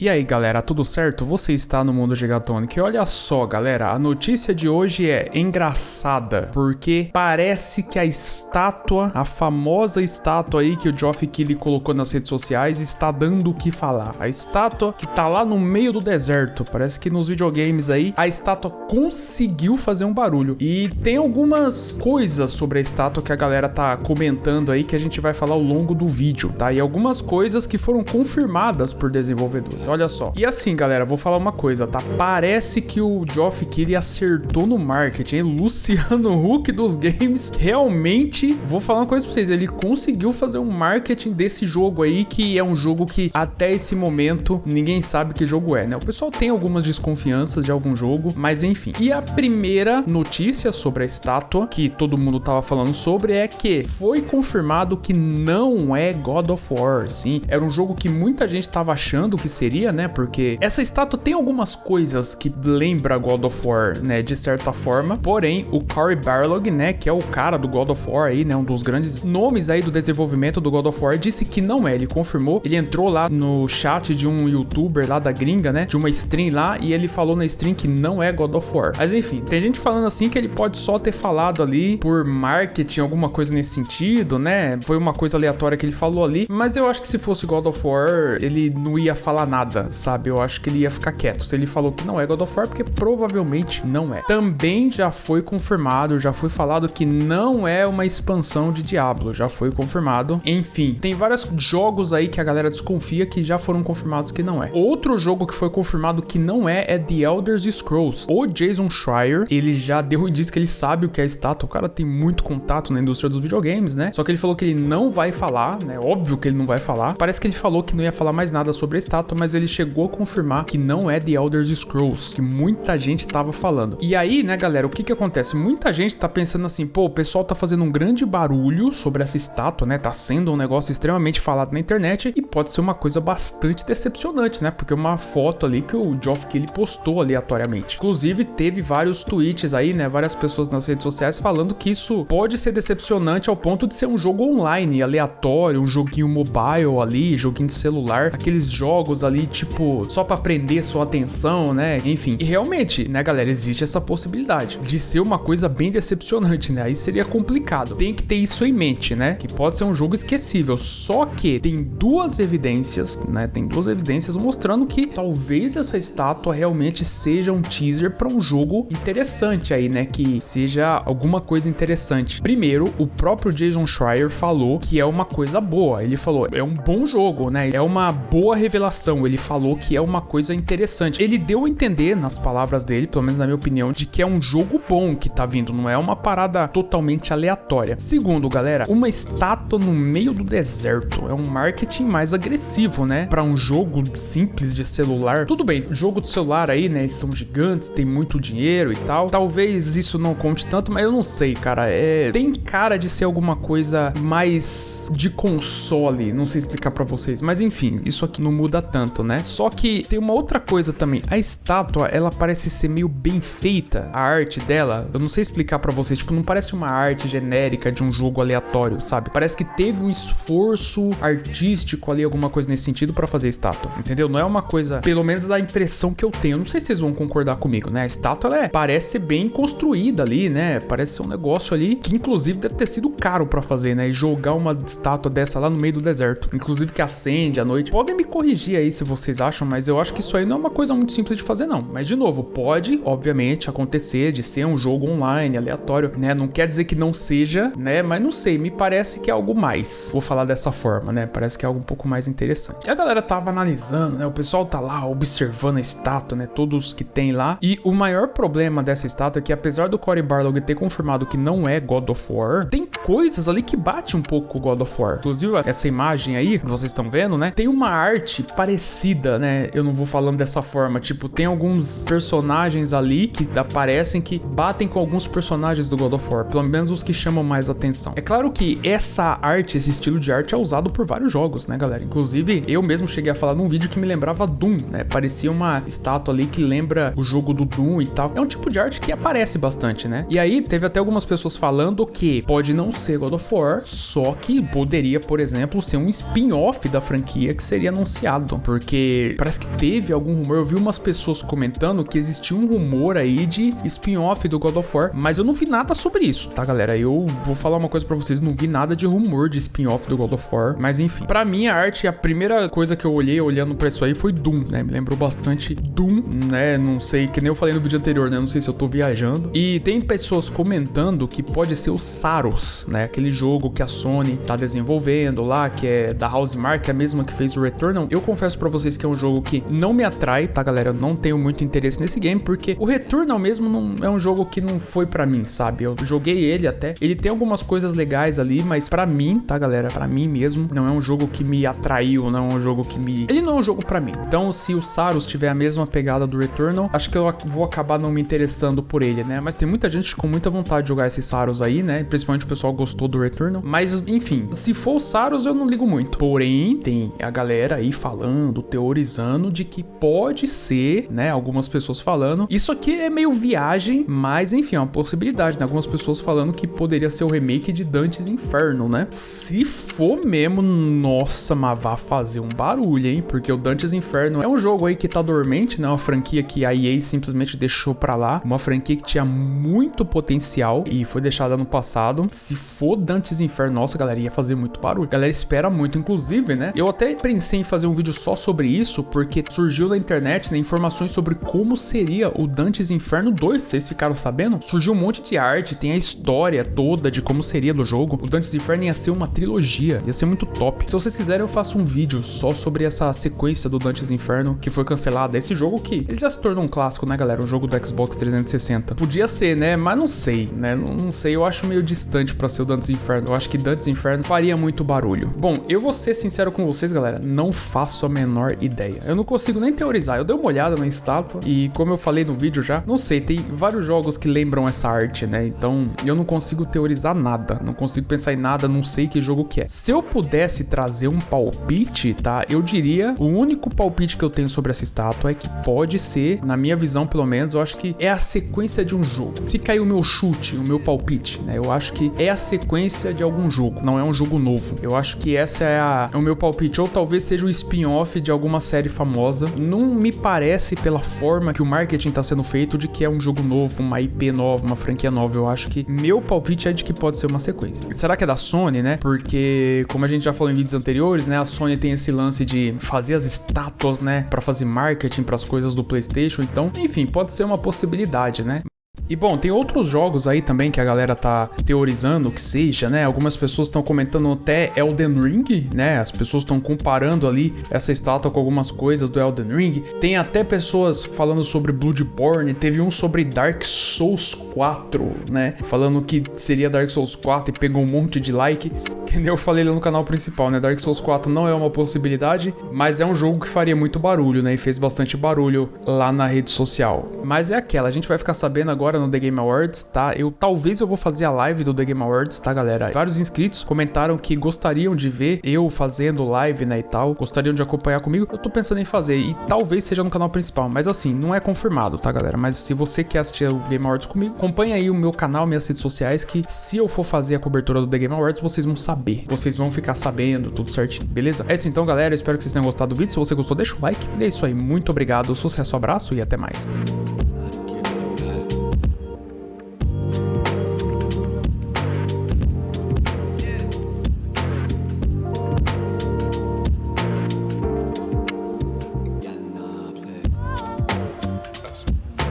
E aí galera, tudo certo? Você está no Mundo Gigatonic. E olha só galera, a notícia de hoje é engraçada, porque parece que a estátua, a famosa estátua aí que o Geoff Keighley colocou nas redes sociais, está dando o que falar. A estátua que tá lá no meio do deserto, parece que nos videogames aí, a estátua conseguiu fazer um barulho. E tem algumas coisas sobre a estátua que a galera tá comentando aí que a gente vai falar ao longo do vídeo, tá? E algumas coisas que foram confirmadas por desenvolvedores. Olha só. E assim, galera, vou falar uma coisa, tá? Parece que o Geoff Keighley acertou no marketing, hein? Luciano Huck dos games, realmente, vou falar uma coisa pra vocês, ele conseguiu fazer um marketing desse jogo aí, que é um jogo que até esse momento ninguém sabe que jogo é, né? O pessoal tem algumas desconfianças de algum jogo, mas enfim. E a primeira notícia sobre a estátua, que todo mundo tava falando sobre, é que foi confirmado que não é God of War, sim. Era um jogo que muita gente tava achando que seria, né? Porque essa estátua tem algumas coisas que lembra God of War, né? De certa forma. Porém, o Cory Barlog, né? Que é o cara do God of War aí, né? Um dos grandes nomes aí do desenvolvimento do God of War, disse que não é. Ele confirmou. Ele entrou lá no chat de um youtuber lá da gringa, né? De uma stream lá. E ele falou na stream que não é God of War. Mas enfim, tem gente falando assim que ele pode só ter falado ali por marketing, alguma coisa nesse sentido, né? Foi uma coisa aleatória que ele falou ali. Mas eu acho que se fosse God of War, ele não ia falar nada, sabe? Eu acho que ele ia ficar quieto. Se ele falou que não é God of War, porque provavelmente não é. Também já foi confirmado, já foi falado que não é uma expansão de Diablo, já foi confirmado. Enfim, tem vários jogos aí que a galera desconfia que já foram confirmados que não é. Outro jogo que foi confirmado que não é The Elder Scrolls. O Jason Schreier, ele já deu e disse que ele sabe o que é a estátua. O cara tem muito contato na indústria dos videogames, né? Só que ele falou que ele não vai falar, né? Óbvio que ele não vai falar. Parece que ele falou que não ia falar mais nada sobre a estátua, mas ele chegou a confirmar que não é The Elder Scrolls, que muita gente tava falando. E aí, né, galera, o que que acontece? Muita gente tá pensando assim, pô, o pessoal tá fazendo um grande barulho sobre essa estátua, né? Tá sendo um negócio extremamente falado na internet e pode ser uma coisa bastante decepcionante, né? Porque é uma foto ali que o Geoff Keighley postou aleatoriamente. Inclusive, teve vários tweets aí, né? Várias pessoas nas redes sociais falando que isso pode ser decepcionante ao ponto de ser um jogo online, aleatório, um joguinho mobile ali, joguinho de celular, aqueles jogos ali, tipo, só pra prender sua atenção, né? Enfim. E realmente, né, galera, existe essa possibilidade de ser uma coisa bem decepcionante, né? Aí seria complicado. Tem que ter isso em mente, né? Que pode ser um jogo esquecível. Só que tem duas evidências, né? Tem duas evidências mostrando que talvez essa estátua realmente seja um teaser pra um jogo interessante aí, né? Que seja alguma coisa interessante. Primeiro, o próprio Jason Schreier falou que é uma coisa boa. Ele falou, é um bom jogo, né? É uma boa revelação. Ele falou que é uma coisa interessante. Ele deu a entender, nas palavras dele, pelo menos na minha opinião, de que é um jogo bom que tá vindo, não é uma parada totalmente aleatória. Segundo, galera, uma estátua no meio do deserto é um marketing mais agressivo, né? Pra um jogo simples de celular. Tudo bem, jogo de celular aí, né? Eles são gigantes, tem muito dinheiro e tal. Talvez isso não conte tanto, mas eu não sei, cara. Tem cara de ser alguma coisa mais de console, não sei explicar pra vocês, mas enfim, isso aqui não muda tanto, né? Só que tem uma outra coisa também. A estátua, ela parece ser meio bem feita. A arte dela, eu não sei explicar pra vocês. Tipo, não parece uma arte genérica de um jogo aleatório, sabe? Parece que teve um esforço artístico ali, alguma coisa nesse sentido pra fazer a estátua, entendeu? Não é uma coisa, pelo menos da impressão que eu tenho. Eu não sei se vocês vão concordar comigo, né? A estátua, ela parece ser bem construída ali, né? Parece ser um negócio ali que, inclusive, deve ter sido caro pra fazer, né? E jogar uma estátua dessa lá no meio do deserto. Inclusive que acende à noite. Podem me corrigir aí se vocês acham, mas eu acho que isso aí não é uma coisa muito simples de fazer, não. Mas, de novo, pode, obviamente, acontecer de ser um jogo online, aleatório, né? Não quer dizer que não seja, né? Mas não sei, me parece que é algo mais. Vou falar dessa forma, né? Parece que é algo um pouco mais interessante. E a galera tava analisando, né? O pessoal tá lá observando a estátua, né? Todos que tem lá. E o maior problema dessa estátua é que, apesar do Cory Barlog ter confirmado que não é God of War, tem coisas ali que bate um pouco com God of War. Inclusive, essa imagem aí, que vocês estão vendo, né? Tem uma arte parecida, né? Eu não vou falando dessa forma. Tipo, tem alguns personagens ali que aparecem que batem com alguns personagens do God of War. Pelo menos os que chamam mais atenção. É claro que essa arte, esse estilo de arte é usado por vários jogos, né, galera? Inclusive, eu mesmo cheguei a falar num vídeo que me lembrava Doom, né? Parecia uma estátua ali que lembra o jogo do Doom e tal. É um tipo de arte que aparece bastante, né? E aí, teve até algumas pessoas falando que pode não ser God of War, só que poderia, por exemplo, ser um spin-off da franquia que seria anunciado, porque porque parece que teve algum rumor. Eu vi umas pessoas comentando que existia um rumor aí de spin-off do God of War, mas eu não vi nada sobre isso, tá, galera? Eu vou falar uma coisa pra vocês, não vi nada de rumor de spin-off do God of War, mas enfim. Pra mim, a arte, a primeira coisa que eu olhei olhando pra isso aí foi Doom, né? Me lembrou bastante Doom, né? Não sei, que nem eu falei no vídeo anterior, né? Não sei se eu tô viajando. E tem pessoas comentando que pode ser o Saros, né? Aquele jogo que a Sony tá desenvolvendo lá, que é da Housemarque, que é a mesma que fez o Returnal. Eu confesso pra vocês que é um jogo que não me atrai, tá, galera? Eu não tenho muito interesse nesse game, porque o Returnal mesmo não é um jogo que não foi pra mim, sabe? Eu joguei ele até. Ele tem algumas coisas legais ali, mas pra mim, tá, galera? Pra mim mesmo, não é um jogo que me atraiu, não é um jogo que me... Ele não é um jogo pra mim. Então, se o Saros tiver a mesma pegada do Returnal, acho que eu vou acabar não me interessando por ele, né? Mas tem muita gente com muita vontade de jogar esse Saros aí, né? Principalmente o pessoal gostou do Returnal. Mas, enfim, se for o Saros, eu não ligo muito. Porém, tem a galera aí falando, teorizando de que pode ser, né? Algumas pessoas falando. Isso aqui é meio viagem, mas, enfim, é uma possibilidade, né? Algumas pessoas falando que poderia ser o remake de Dante's Inferno, né? Se for mesmo, nossa, mas vai fazer um barulho, hein? Porque o Dante's Inferno é um jogo aí que tá dormente, né? Uma franquia que a EA simplesmente deixou pra lá. Uma franquia que tinha muito potencial e foi deixada no passado. Se for Dante's Inferno, nossa, galera, ia fazer muito barulho. A galera espera muito, inclusive, né? Eu até pensei em fazer um vídeo só sobre isso, porque surgiu na internet, né, informações sobre como seria o Dante's Inferno 2. Vocês ficaram sabendo? Surgiu um monte de arte, tem a história toda de como seria do jogo. O Dante's Inferno ia ser uma trilogia, ia ser muito top. Se vocês quiserem, eu faço um vídeo só sobre essa sequência do Dante's Inferno que foi cancelada. Esse jogo que ele já se tornou um clássico, né, galera? Um jogo do Xbox 360. Podia ser, né? Mas não sei, né? Não sei, eu acho meio distante pra ser o Dante's Inferno. Eu acho que Dante's Inferno faria muito barulho. Bom, eu vou ser sincero com vocês, galera, não faço a menor ideia. Eu não consigo nem teorizar. Eu dei uma olhada na estátua e, como eu falei no vídeo já, não sei, tem vários jogos que lembram essa arte, né? Então, eu não consigo teorizar nada. Não consigo pensar em nada, não sei que jogo que é. Se eu pudesse trazer um palpite, tá? Eu diria, o único palpite que eu tenho sobre essa estátua é que pode ser, na minha visão pelo menos, eu acho que é a sequência de um jogo. Fica aí o meu chute, o meu palpite, né? Eu acho que é a sequência de algum jogo, não é um jogo novo. Eu acho que essa é o meu palpite, ou talvez seja o spin-off de alguma série famosa. Não me parece, pela forma que o marketing tá sendo feito, de que é um jogo novo, uma IP nova, uma franquia nova. Eu acho que meu palpite é de que pode ser uma sequência. Será que é da Sony, né? Porque, como a gente já falou em vídeos anteriores, né? A Sony tem esse lance de fazer as estátuas, né? Pra fazer marketing pras coisas do PlayStation. Então, enfim, pode ser uma possibilidade, né? E bom, tem outros jogos aí também que a galera tá teorizando que seja, né? Algumas pessoas estão comentando até Elden Ring, né? As pessoas estão comparando ali essa estátua com algumas coisas do Elden Ring. Tem até pessoas falando sobre Bloodborne, teve um sobre Dark Souls 4, né? Falando que seria Dark Souls 4 e pegou um monte de like. Que nem eu falei lá no canal principal, né? Dark Souls 4 não é uma possibilidade, mas é um jogo que faria muito barulho, né? E fez bastante barulho lá na rede social. Mas é aquela, a gente vai ficar sabendo agora no The Game Awards, tá? Talvez eu vou fazer a live do The Game Awards, tá, galera? Vários inscritos comentaram que gostariam de ver eu fazendo live, né, e tal. Gostariam de acompanhar comigo. Eu tô pensando em fazer e talvez seja no canal principal, mas assim, não é confirmado, tá, galera? Mas se você quer assistir o Game Awards comigo, acompanha aí o meu canal, minhas redes sociais, que se eu for fazer a cobertura do The Game Awards, vocês vão saber. Vocês vão ficar sabendo tudo certinho, beleza? É isso então, galera. Eu espero que vocês tenham gostado do vídeo. Se você gostou, deixa o like. E é isso aí. Muito obrigado, sucesso, abraço e até mais.